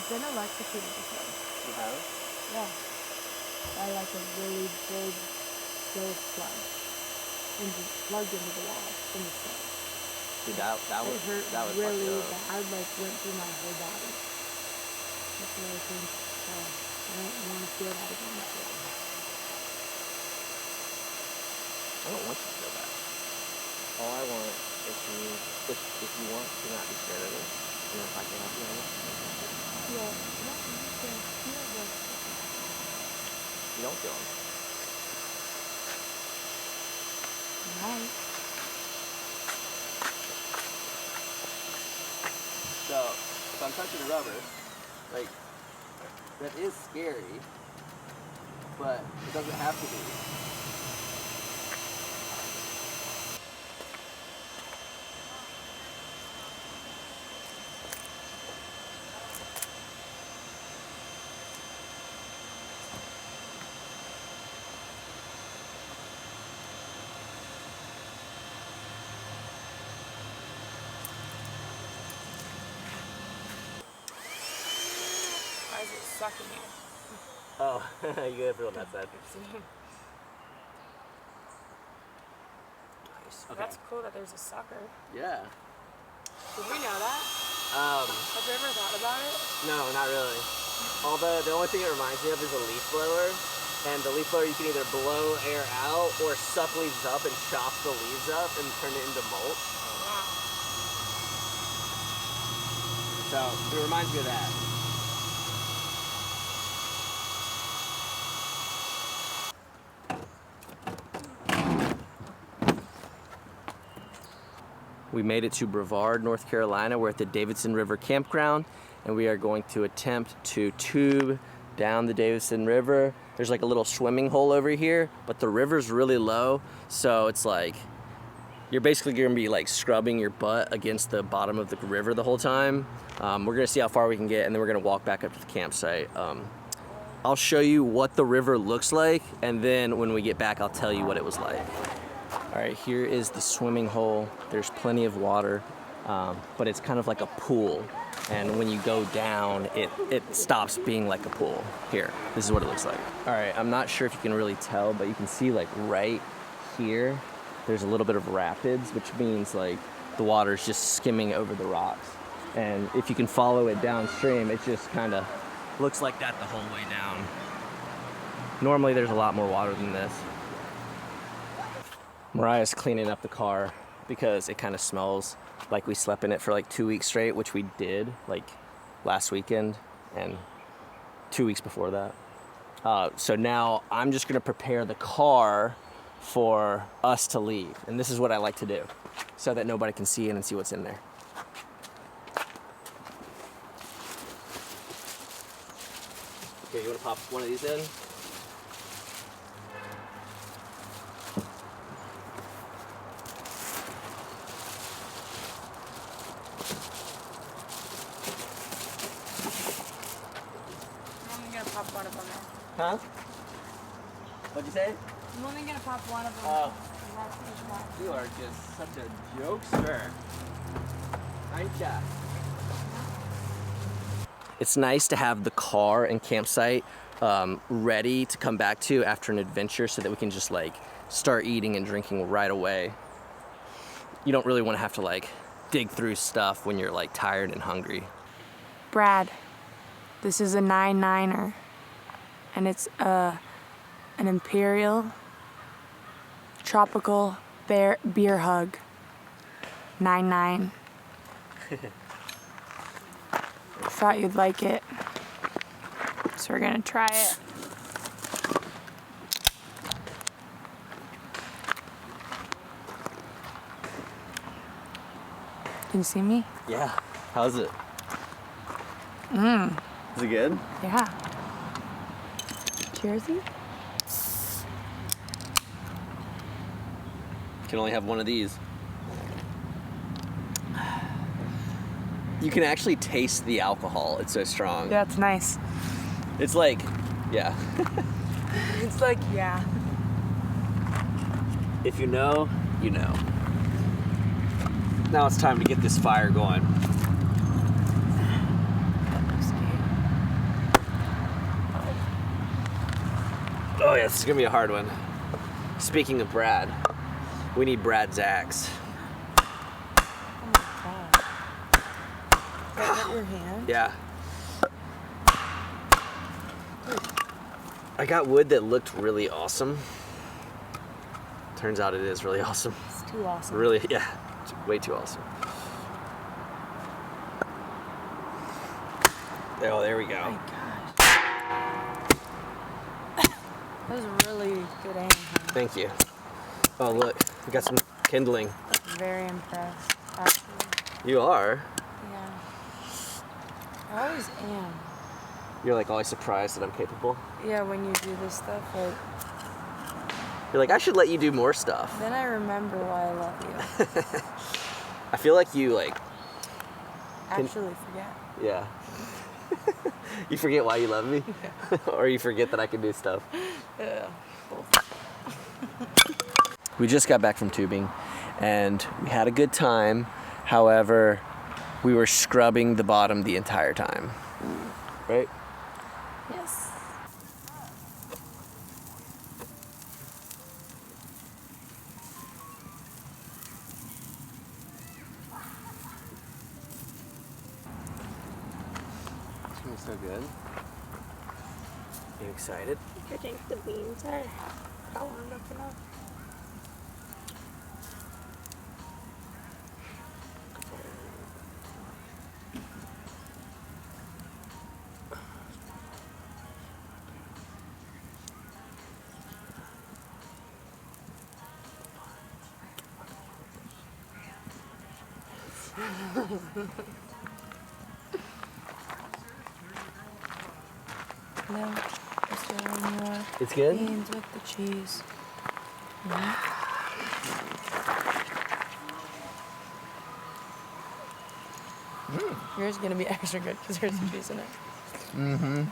been electrocuted before. You have? Yeah. By like a really big ghost plug. Plugged into the wall in the snow. Dude, that It hurt was really fucked up. bad. Like went through my whole body. That's what I think. So I don't want to feel that again. I don't want you to feel that. All I want is if you want to not be scared of it, and if I can help you on it. Yeah, I don't need to feel this. You don't feel them. Right. So, if I'm touching the rubber, like, that is scary, but it doesn't have to be. Why is it sucking you? Oh, you gotta feel that side. Nice. Okay. That's cool that there's a sucker. Yeah. Did we know that? Have you ever thought about it? No, not really. Although the only thing it reminds me of is a leaf blower. And the leaf blower, you can either blow air out or suck leaves up and chop the leaves up and turn it into mulch. Oh, wow. So it reminds me of that. We made it to Brevard, North Carolina. We're at the Davidson River Campground, and we are going to attempt to tube down the Davidson River. There's like a little swimming hole over here, but the river's really low, so it's like you're basically gonna be like scrubbing your butt against the bottom of the river the whole time. We're gonna see how far we can get, and then we're gonna walk back up to the campsite. I'll show you what the river looks like, and then when we get back, I'll tell you what it was like. All right, here is the swimming hole. There's plenty of water, but it's kind of like a pool. And when you go down, it stops being like a pool. Here, this is what it looks like. All right, I'm not sure if you can really tell, but you can see like right here, there's a little bit of rapids, which means like the water is just skimming over the rocks. And if you can follow it downstream, it just kind of looks like that the whole way down. Normally there's a lot more water than this. Mariah's cleaning up the car because it kind of smells like we slept in it for like 2 weeks straight, which we did like last weekend and 2 weeks before that. So now I'm just gonna prepare the car for us to leave. And this is what I like to do so that nobody can see in and see what's in there. Okay, you wanna pop one of these in? Pop one of them in. Huh? What'd you say? I'm only gonna pop one of them. Oh. In. You are just such a jokester. Ain't ya? It's nice to have the car and campsite ready to come back to after an adventure so that we can just like start eating and drinking right away. You don't really want to have to like dig through stuff when you're like tired and hungry. Brad, this is a 9.9er, and it's an Imperial Tropical Beer Hug 9.9. Thought you'd like it, so we're gonna try it. Can you see me? Yeah. How's it? Is it good? Yeah. Cheersy? Can only have one of these. You can actually taste the alcohol. It's so strong. Yeah, it's nice. It's like, yeah. It's like, yeah. If you know, you know. Now it's time to get this fire going. Oh yeah, this is gonna be a hard one. Speaking of Brad, we need Brad's axe. Oh my god. Does that hurt your hand? Yeah. I got wood that looked really awesome. Turns out it is really awesome. It's too awesome. Really, yeah, it's way too awesome. Oh, there we go. Oh my gosh. That was a really good aim, huh? Thank you. Oh look, we got some kindling. Very impressed, actually. You are? Yeah. I always am. You're like always surprised that I'm capable? Yeah, when you do this stuff, like, You're like, I should let you do more stuff. then I remember why I love you. I feel like you like, Actually forget. yeah. You forget why you love me? Yeah. Or you forget that I can do stuff? Yeah. We just got back from tubing and we had a good time. However, we were scrubbing the bottom the entire time. Right? Yes. It's gonna be so good. You excited? I think the beans are warmed up enough. No, just doing your It's good? beans with the cheese. Yours is gonna be extra good because there's some cheese in it. Mm-hmm.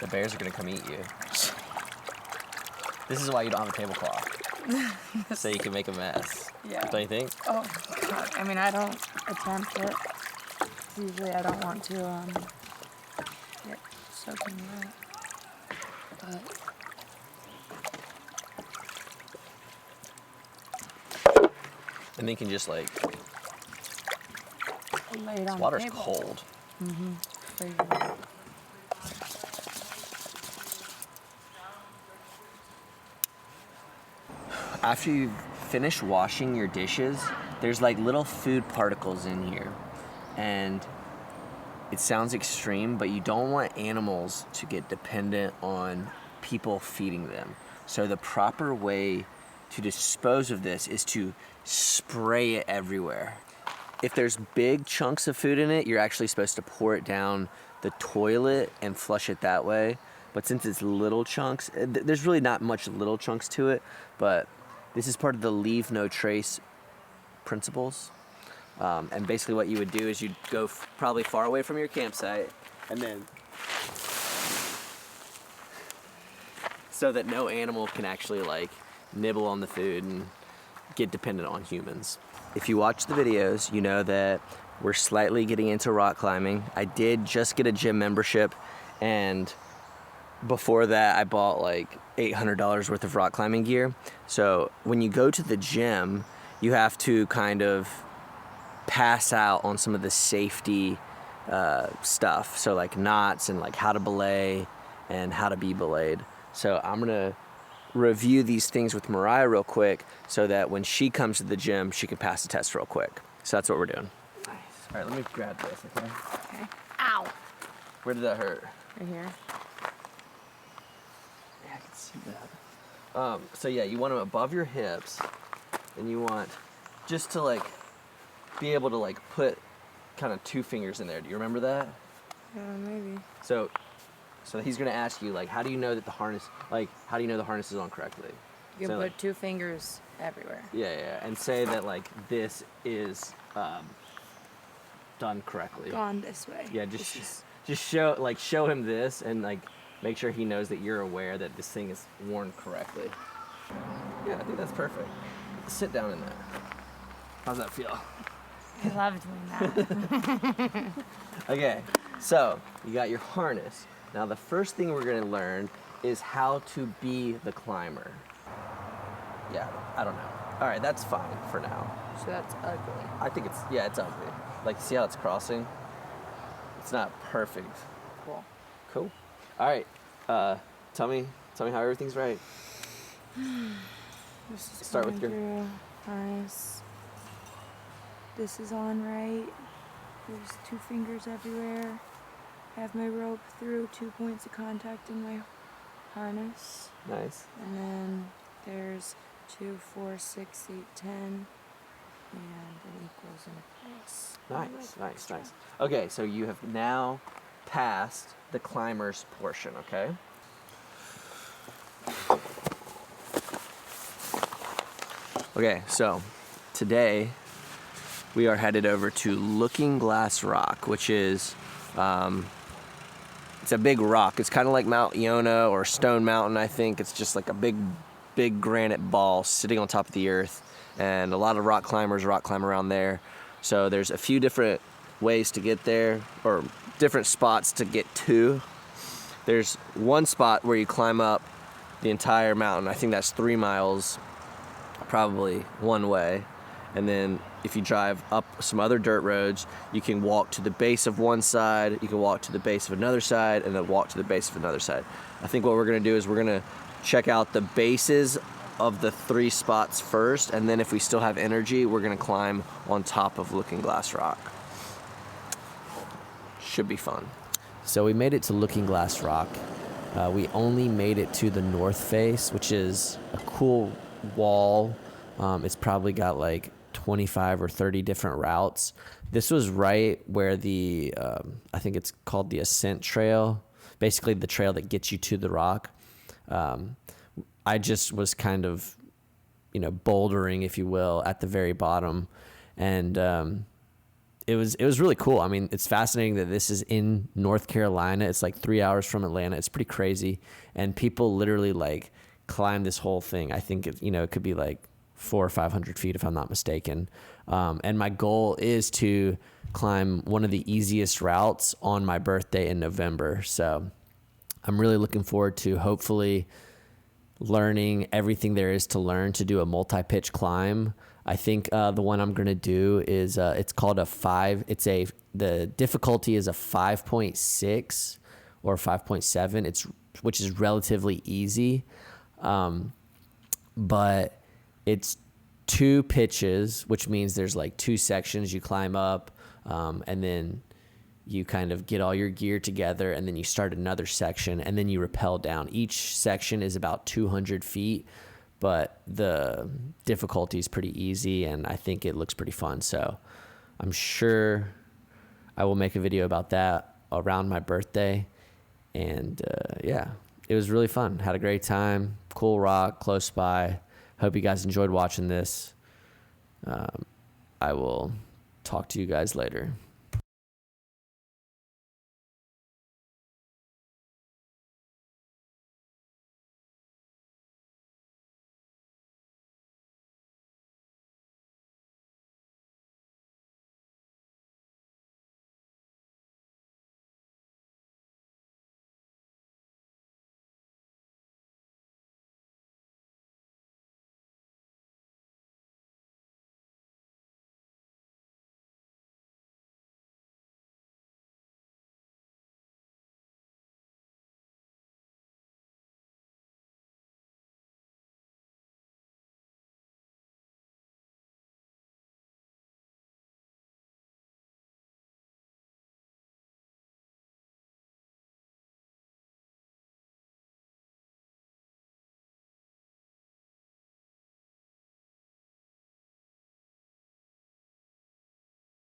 The bears are gonna come eat you. This is why you don't have a tablecloth. So you can make a mess. Yeah. Don't you think? Oh god. I mean, I don't attempt it. Usually, I don't want to get soaking wet. But And then you can just like, lay it on the water's table. cold. Mm-hmm. Freezing. After you finish washing your dishes, there's like little food particles in here. And it sounds extreme, but you don't want animals to get dependent on people feeding them. So the proper way to dispose of this is to spray it everywhere. If there's big chunks of food in it, you're actually supposed to pour it down the toilet and flush it that way. But since it's little chunks, there's really not much little chunks to it, but this is part of the leave no trace principles. And basically what you would do is you'd go probably far away from your campsite and then so that no animal can actually like nibble on the food and get dependent on humans. If you watch the videos, you know that we're slightly getting into rock climbing. I did just get a gym membership, and before that I bought like $800 worth of rock climbing gear. So when you go to the gym, you have to kind of pass out on some of the safety stuff. So like knots and like how to belay and how to be belayed. So I'm gonna review these things with Mariah real quick so that when she comes to the gym, she can pass the test real quick. So that's what we're doing. Nice. All right, let me grab this, okay? Okay. Ow. Where did that hurt? Right here. Yeah, I can see that. So yeah, you want them above your hips, and you want just to like be able to like put kind of 2 fingers in there. Do you remember that? Maybe. So he's gonna ask you like, how do you know that the harness, like, how do you know the harness is on correctly? You So, can put like, 2 fingers everywhere. yeah, and say that like this is done correctly. Gone this way. Yeah, just show him this and like make sure he knows that you're aware that this thing is worn correctly. Yeah, I think that's perfect. Sit down in that. How's that feel? I love doing that. Okay, so you got your harness. Now the first thing we're gonna learn is how to be the climber. Yeah, I don't know. All right, that's fine for now. So that's ugly. I think it's ugly. Like, see how it's crossing? It's not perfect. Cool. Cool. All right, tell me how everything's right. Start with your harness. This is on right. There's 2 fingers everywhere. I have my rope through 2 points of contact in my harness. Nice. And then there's 2, 4, 6, 8, 10. And it equals in place. Nice. Okay, so you have now passed the climber's portion, okay? Okay, so today we are headed over to Looking Glass Rock, which is, it's a big rock. It's kind of like Mount Iona or Stone Mountain, I think. It's just like a big granite ball sitting on top of the earth. And a lot of rock climbers rock climb around there. So there's a few different ways to get there, or different spots to get to. There's one spot where you climb up the entire mountain. I think that's 3 miles, probably one way. And then if you drive up some other dirt roads, you can walk to the base of one side, you can walk to the base of another side, and then walk to the base of another side. I think what we're gonna do is we're gonna check out the bases of the 3 spots first, and then if we still have energy, we're gonna climb on top of Looking Glass Rock. Should be fun. So we made it to Looking Glass Rock. We only made it to the north face, which is a cool wall. It's probably got like 25 or 30 different routes. This was right where the, I think it's called the Ascent Trail, basically the trail that gets you to the rock. I just was kind of, bouldering, if you will, at the very bottom. And it was really cool. I mean, it's fascinating that this is in North Carolina. It's like 3 hours from Atlanta. It's pretty crazy. And people literally like climb this whole thing. I think it could be like 400 or 500 feet if I'm not mistaken. And my goal is to climb one of the easiest routes on my birthday in November. So I'm really looking forward to hopefully learning everything there is to learn to do a multi-pitch climb. I think the one I'm going to do is it's called the difficulty is a 5.6 or 5.7. Which is relatively easy. But it's 2 pitches, which means there's like 2 sections you climb up, and then you kind of get all your gear together, and then you start another section, and then you rappel down. Each section is about 200 feet, but the difficulty is pretty easy, and I think it looks pretty fun. So I'm sure I will make a video about that around my birthday. And yeah, it was really fun. Had a great time. Cool rock, close by. Hope you guys enjoyed watching this. I will talk to you guys later.